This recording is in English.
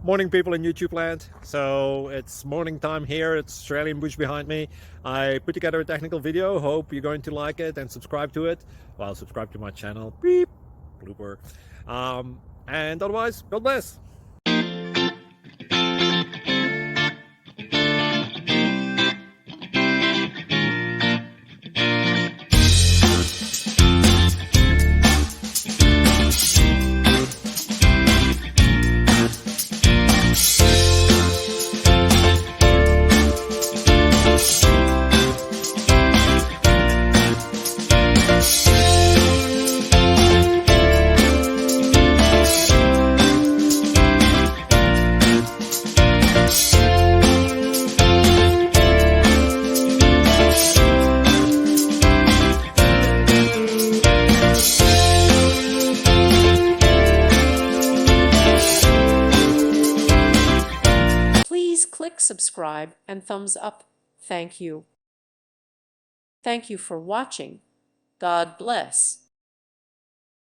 Morning, people in YouTube land. So it's morning time here. It's Australian bush behind me. I put together a technical video. Hope you're going to like it and subscribe to it. Well, subscribe to my channel. Beep. Blooper. And otherwise, God bless. Please click subscribe and thumbs up. Thank you. Thank you for watching. God bless.